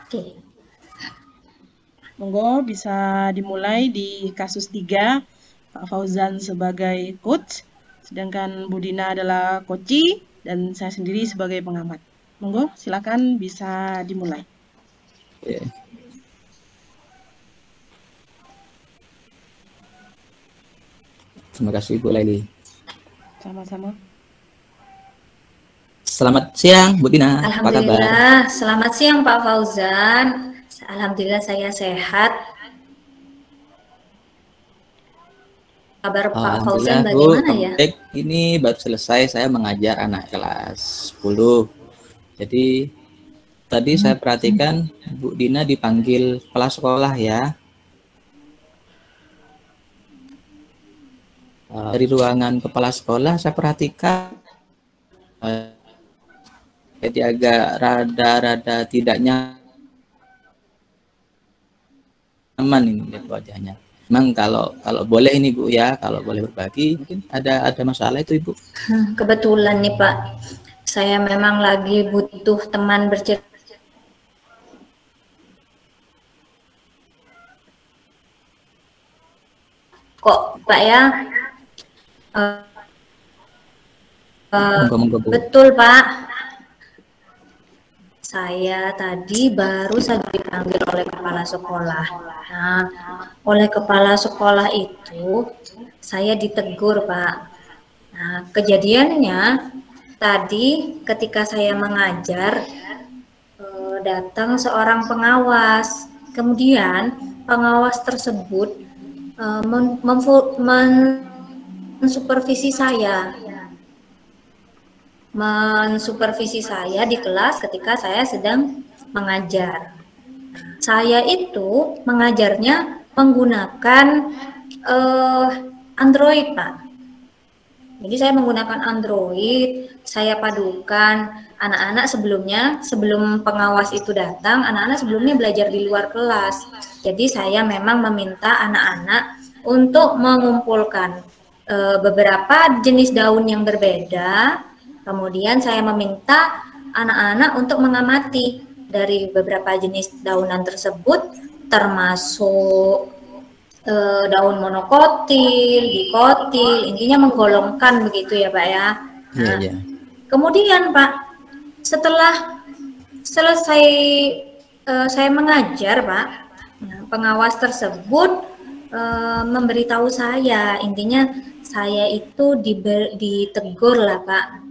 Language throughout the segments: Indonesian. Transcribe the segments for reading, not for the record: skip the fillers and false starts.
Oke. Monggo bisa dimulai di kasus 3, Pak Fauzan sebagai coach, sedangkan Bu Dina adalah koci, dan saya sendiri sebagai pengamat. Monggo, silakan bisa dimulai. Oke. Terima kasih Bu Leli. Sama-sama. Selamat siang Bu Dina, apa kabar? Alhamdulillah, selamat siang Pak Fauzan. Alhamdulillah saya sehat. Kabar Pak Fauzan bagaimana ya? Baik, ini baru selesai saya mengajar anak kelas 10. Jadi tadi saya perhatikan Bu Dina dipanggil kepala sekolah ya. Dari ruangan kepala sekolah saya perhatikan jadi agak rada tidak nyaman ini lihat wajahnya. Memang kalau boleh ini Bu ya, kalau boleh berbagi, mungkin ada masalah itu Ibu. Kebetulan nih Pak, saya memang lagi butuh teman bercerita. Kok Pak ya? Moga-moga, Bu. Betul Pak. Saya tadi baru saja dipanggil oleh kepala sekolah. Nah, oleh kepala sekolah itu saya ditegur Pak. Nah, kejadiannya tadi ketika saya mengajar datang seorang pengawas. Kemudian pengawas tersebut mensupervisi saya di kelas ketika saya sedang mengajar. Saya itu mengajarnya menggunakan Android, Pak. Jadi saya menggunakan Android, saya padukan anak-anak sebelum pengawas itu datang, anak-anak sebelumnya belajar di luar kelas. Jadi saya memang meminta anak-anak untuk mengumpulkan beberapa jenis daun yang berbeda. Kemudian saya meminta anak-anak untuk mengamati dari beberapa jenis daunan tersebut, termasuk daun monokotil, dikotil, intinya menggolongkan begitu ya Pak ya. Nah, Iya. Kemudian Pak, setelah selesai saya mengajar Pak, pengawas tersebut memberitahu saya, intinya saya itu ditegur lah Pak,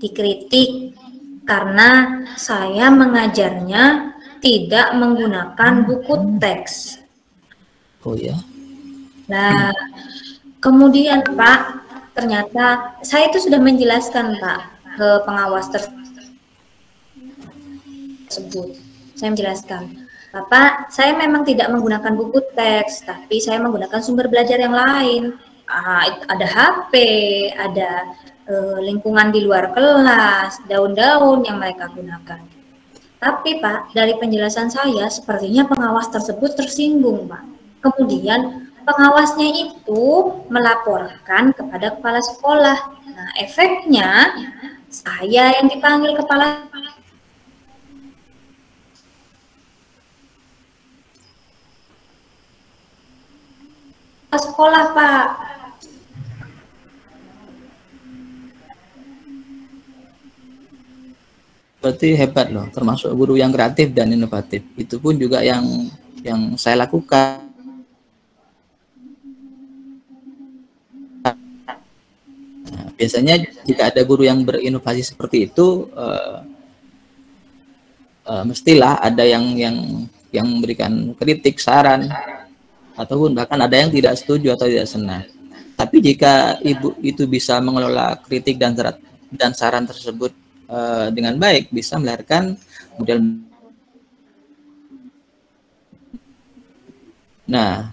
dikritik karena saya mengajarnya tidak menggunakan buku teks. Oh ya. Nah, kemudian Pak, ternyata saya itu sudah menjelaskan Pak ke pengawas tersebut. Saya menjelaskan, Bapak, saya memang tidak menggunakan buku teks, tapi saya menggunakan sumber belajar yang lain. Ada HP, ada lingkungan di luar kelas, daun-daun yang mereka gunakan. Tapi Pak, dari penjelasan saya, sepertinya pengawas tersebut tersinggung Pak. Kemudian pengawasnya itu melaporkan kepada kepala sekolah. Nah, efeknya saya yang dipanggil kepala sekolah, Pak. Berarti hebat loh, termasuk guru yang kreatif dan inovatif. Itu pun juga yang saya lakukan. Nah, biasanya jika ada guru yang berinovasi seperti itu, mestilah ada yang memberikan kritik, saran, ataupun bahkan ada yang tidak setuju atau tidak senang. Tapi jika ibu itu bisa mengelola kritik dan saran tersebut dengan baik, bisa melahirkan model. Nah,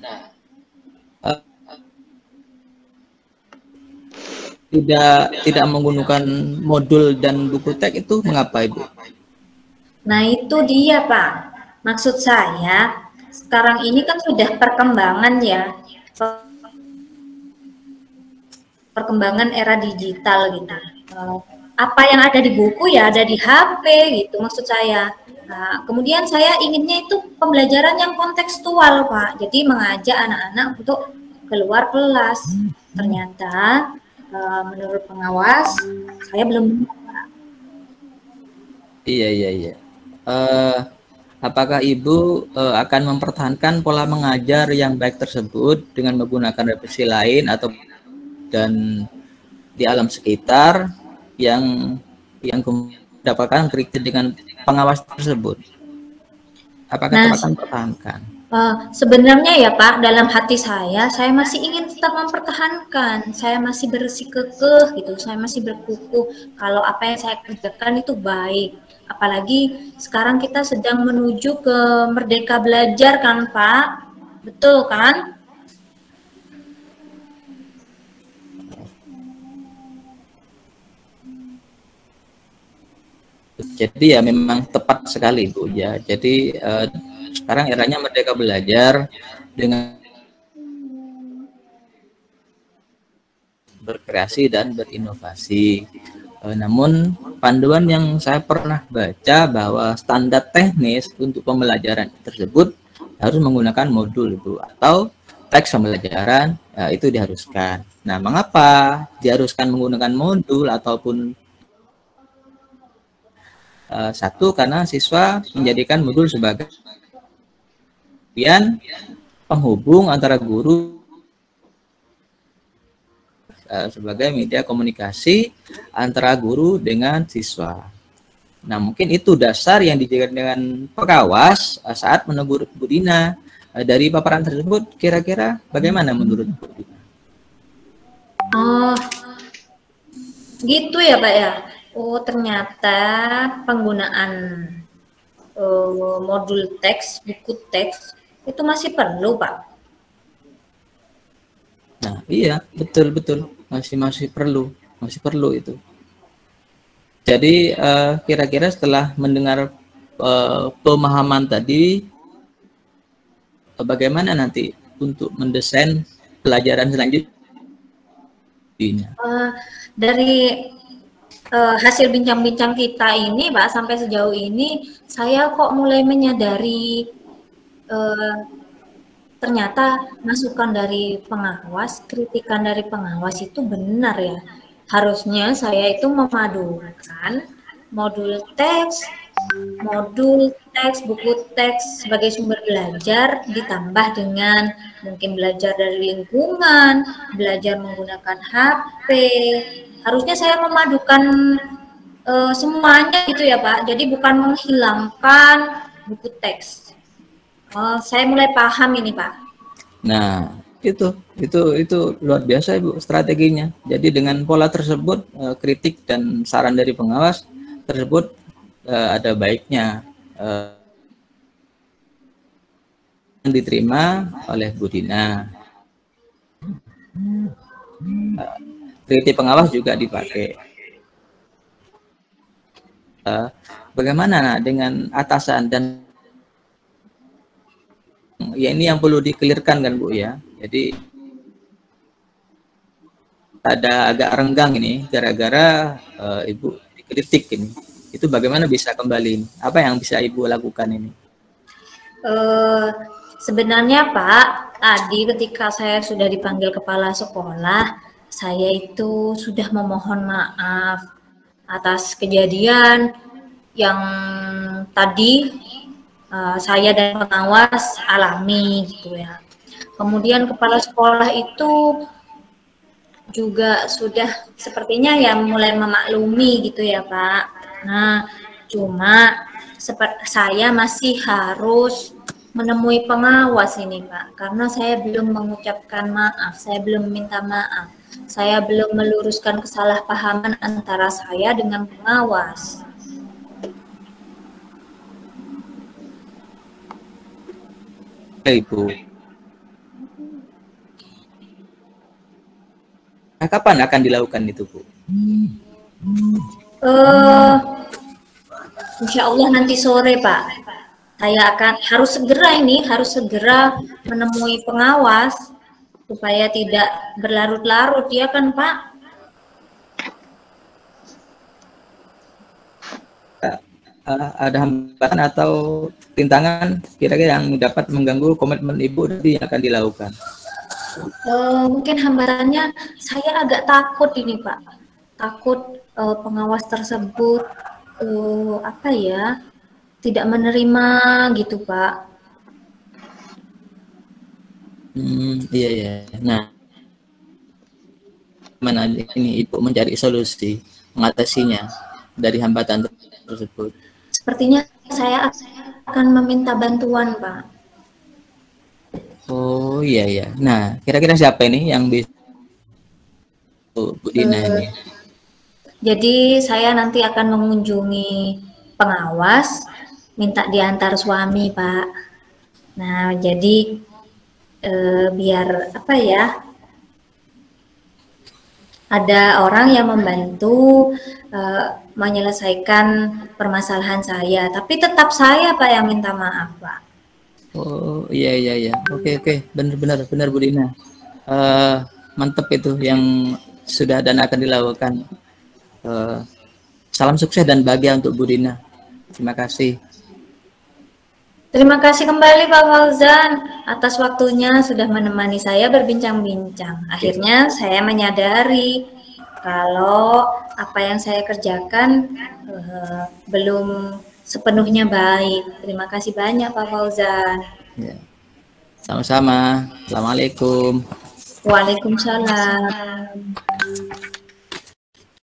tidak menggunakan modul dan buku teks itu mengapa Ibu? Nah itu dia Pak, maksud saya sekarang ini kan sudah perkembangan ya, perkembangan era digital gitu. Apa yang ada di buku ya ada di HP gitu maksud saya. Nah, kemudian saya inginnya itu pembelajaran yang kontekstual, Pak. Jadi mengajak anak-anak untuk keluar kelas. Ternyata menurut pengawas saya belum. Iya, iya, iya. Apakah Ibu akan mempertahankan pola mengajar yang baik tersebut dengan menggunakan revisi lain atau dan di alam sekitar yang mendapatkan kritik dengan pengawas tersebut? Apakah tetap akan mempertahankan? Sebenarnya ya Pak, dalam hati saya masih ingin tetap mempertahankan. Saya masih bersikukuh gitu, saya masih berkukuh kalau apa yang saya kerjakan itu baik. Apalagi sekarang kita sedang menuju ke Merdeka Belajar kan Pak, betul kan? Jadi ya memang tepat sekali Bu ya. Jadi sekarang eranya Merdeka Belajar dengan berkreasi dan berinovasi. Namun panduan yang saya pernah baca bahwa standar teknis untuk pembelajaran tersebut harus menggunakan modul itu atau teks pembelajaran itu diharuskan. Nah, mengapa diharuskan menggunakan modul ataupun satu karena siswa menjadikan modul sebagai penghubung antara guru sebagai media komunikasi antara guru dengan siswa. Nah, mungkin itu dasar yang dijadikan dengan pengawas saat menegur Bu Dina. Dari paparan tersebut, kira-kira bagaimana menurut Bu Dina? Oh, gitu ya Pak ya. Oh, ternyata penggunaan modul teks, buku teks, itu masih perlu Pak. Nah, iya, betul-betul. Masih perlu itu. Jadi kira-kira setelah mendengar pemahaman tadi, bagaimana nanti untuk mendesain pelajaran selanjutnya? Dari hasil bincang-bincang kita ini, Pak, sampai sejauh ini, saya kok mulai menyadari ternyata masukan dari pengawas, kritikan dari pengawas itu benar ya. Harusnya saya itu memadukan modul teks, buku teks sebagai sumber belajar ditambah dengan mungkin belajar dari lingkungan, belajar menggunakan HP. Harusnya saya memadukan semuanya gitu ya Pak. Jadi bukan menghilangkan buku teks. Saya mulai paham ini Pak. Nah, itu luar biasa Ibu strateginya. Jadi dengan pola tersebut kritik dan saran dari pengawas tersebut ada baiknya diterima oleh Bu Dina. Kritik pengawas juga dipakai. Bagaimana dengan atasan dan ya ini yang perlu dikelirkan kan Bu ya. Jadi ada agak renggang ini gara-gara Ibu dikritik ini. Itu bagaimana bisa kembali? Apa yang bisa Ibu lakukan ini? Sebenarnya Pak, tadi ketika saya sudah dipanggil kepala sekolah, saya itu sudah memohon maaf atas kejadian yang tadi saya dan pengawas alami gitu ya. Kemudian kepala sekolah itu juga sudah sepertinya ya mulai memaklumi gitu ya Pak. Nah, cuma saya masih harus menemui pengawas ini Pak, karena saya belum mengucapkan maaf, saya belum minta maaf, saya belum meluruskan kesalahpahaman antara saya dengan pengawas. Ibu. Nah, kapan akan dilakukan itu, Bu? Insya Allah nanti sore, Pak. Saya harus segera menemui pengawas supaya tidak berlarut-larut, ya kan, Pak? ada hambatan atau rintangan kira-kira yang dapat mengganggu komitmen Ibu tadi yang akan dilakukan? Mungkin hambatannya saya agak takut ini Pak, takut pengawas tersebut apa ya, tidak menerima gitu Pak. Iya ya. Nah, mana ini Ibu mencari solusi mengatasinya dari hambatan tersebut? Sepertinya saya akan meminta bantuan Pak. Oh iya ya. Nah, kira-kira siapa ini yang bisa Bu Dina ini? Jadi saya nanti akan mengunjungi pengawas, minta diantar suami Pak. Nah jadi biar apa ya, ada orang yang membantu menyelesaikan permasalahan saya, tapi tetap saya Pak yang minta maaf Pak. Oh iya iya iya. Oke benar Bu Dina. Mantep itu yang sudah dan akan dilakukan. Salam sukses dan bahagia untuk Bu Dina. Terima kasih. Terima kasih kembali Pak Fauzan atas waktunya sudah menemani saya berbincang-bincang. Akhirnya saya menyadari kalau apa yang saya kerjakan belum sepenuhnya baik. Terima kasih banyak Pak Fauzan. Ya. Sama-sama. Assalamualaikum. Waalaikumsalam.